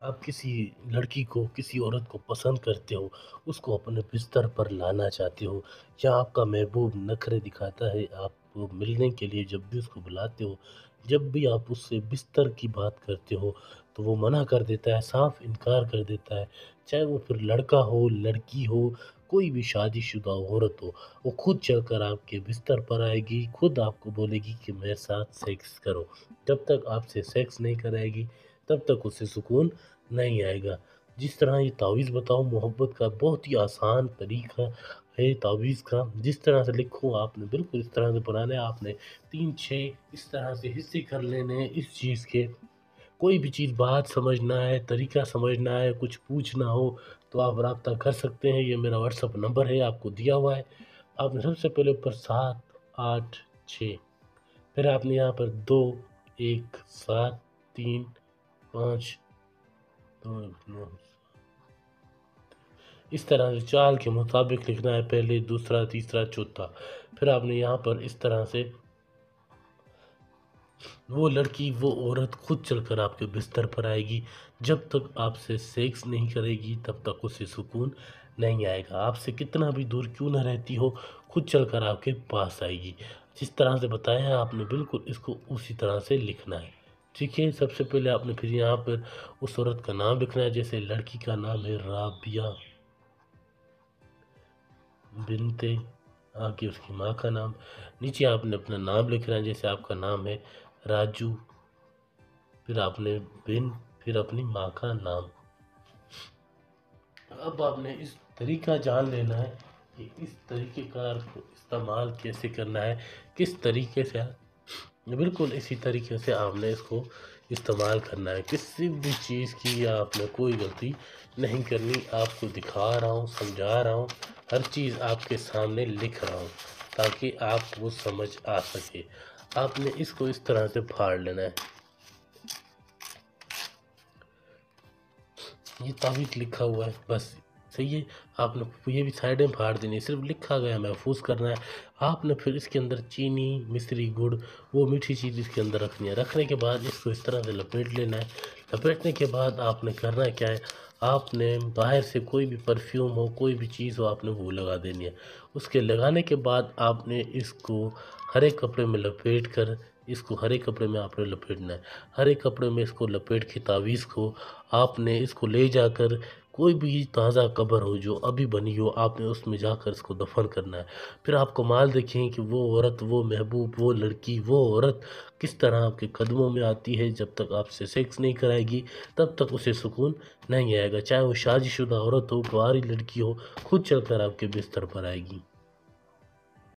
آپ کسی لڑکی کو، کسی عورت کو پسند کرتے ہو، اس کو اپنے بستر پر لانا چاہتے ہو، یا آپ کا محبوب نخرے دکھاتا ہے، آپ کو ملنے کے لیے جب بھی اس کو بلاتے ہو، جب بھی آپ اس سے بستر کی بات کرتے ہو تو وہ منع کر دیتا ہے، صاف انکار کر دیتا ہے، چاہے وہ پھر لڑکا ہو، لڑکی ہو، کوئی بھی شادی شدہ عورت ہو، وہ خود چل کر آپ کے بستر پر آئے گی، خود آپ کو بولے گی کہ میرے ساتھ سیکس کرو۔ جب تک آپ سے سیکس نہیں کرائے گی تب تک اسے سکون نہیں آئے گا۔ جس طرح یہ تعویذ بتاؤں محبت کا بہت ہی آسان طریقہ ہے تعویذ کا، جس طرح سے لکھوں آپ نے بالکل اس طرح سے بنانا ہے، آپ نے 3-6 اس طرح سے حصے کر لینے ہیں اس چیز کے۔ کوئی بھی چیز بات سمجھنا ہے، طریقہ سمجھنا ہے، کچھ پوچھنا ہو تو آپ رابطہ کر سکتے ہیں، یہ میرا واٹس ایپ نمبر ہے، آپ کو دیا ہوا ہے۔ آپ نے سب سے پہلے اوپر 7 8 6، پھر آپ نے یہاں پر 2 1 7 3 5 2 9، اس طرح سے چال کے مطابق لکھنا ہے، پہلے دوسرا تیسرا چوتھا۔ پھر آپ نے یہاں پر اس طرح سے وہ لڑکی، وہ عورت خود چل کر آپ کے بستر پر آئے گی، جب تک آپ سے سیکس نہیں کرے گی تب تک اسے سکون نہیں آئے گا، آپ سے کتنا بھی دور کیوں نہ رہتی ہو خود چل کر آپ کے پاس آئے گی۔ جس طرح سے بتایا ہے آپ نے بالکل اس کو اسی طرح سے لکھنا ہے، ٹھیک ہے۔ سب سے پہلے آپ نے پھر یہاں پر اس عورت کا نام لکھنا ہے، جیسے لڑکی کا نام ہے رابعہ بنت، آگے اس کی ماں کا نام، نیچے آپ نے اپنا نام لکھنا ہے، جیسے آپ کا نام ہے راجو، پھر آپ نے بن، پھر اپنی ماں کا نام۔ اب آپ نے اس طریقہ جان لینا ہے کہ اس طریقہ کار کو استعمال کیسے کرنا ہے، کس طریقے سے، بالکل اسی طریقے سے آپ نے اس کو استعمال کرنا ہے، کسی بھی چیز کی آپ نے کوئی غلطی نہیں کرنی۔ آپ کو دکھا رہا ہوں، سمجھا رہا ہوں، ہر چیز آپ کے سامنے لکھ رہا ہوں تاکہ آپ کو سمجھ آ سکے۔ آپ نے اس کو اس طرح سے پھاڑ لینا ہے، یہ تعویذ لکھا ہوا ہے بس، صحیح ہے۔ آپ نے یہ بھی سائڈیں پھاڑ دینی ہے، صرف لکھا گیا محفوظ کرنا ہے۔ آپ نے پھر اس کے اندر چینی، مصری گڑ، وہ میٹھی چیز اس کے اندر رکھنی ہے، رکھنے کے بعد اس کو اس طرح سے لپیٹ لینا ہے۔ لپیٹنے کے بعد آپ نے کرنا کیا ہے، آپ نے باہر سے کوئی بھی پرفیوم ہو، کوئی بھی چیز ہو، آپ نے وہ لگا دینی ہے۔ اس کے لگانے کے بعد آپ نے اس کو ہرے کپڑے میں لپیٹ کر، اس کو ہرے کپڑے میں آپ نے لپیٹنا ہے، ہرے کپڑے میں اس کو لپیٹ کے تعویذ کو آپ نے اس کو لے جا کر کوئی بھی تازہ قبر ہو جو ابھی بنی ہو، آپ نے اس میں جا کر اس کو دفن کرنا ہے۔ پھر آپ کمال دیکھیں کہ وہ عورت، وہ محبوب، وہ لڑکی، وہ عورت کس طرح آپ کے قدموں میں آتی ہے، جب تک آپ سے سیکس نہیں کرائے گی تب تک اسے سکون نہیں آئے گا، چاہے وہ شادی شدہ عورت ہو، کنواری لڑکی ہو، خود چل کر آپ کے بستر پر آئے گی۔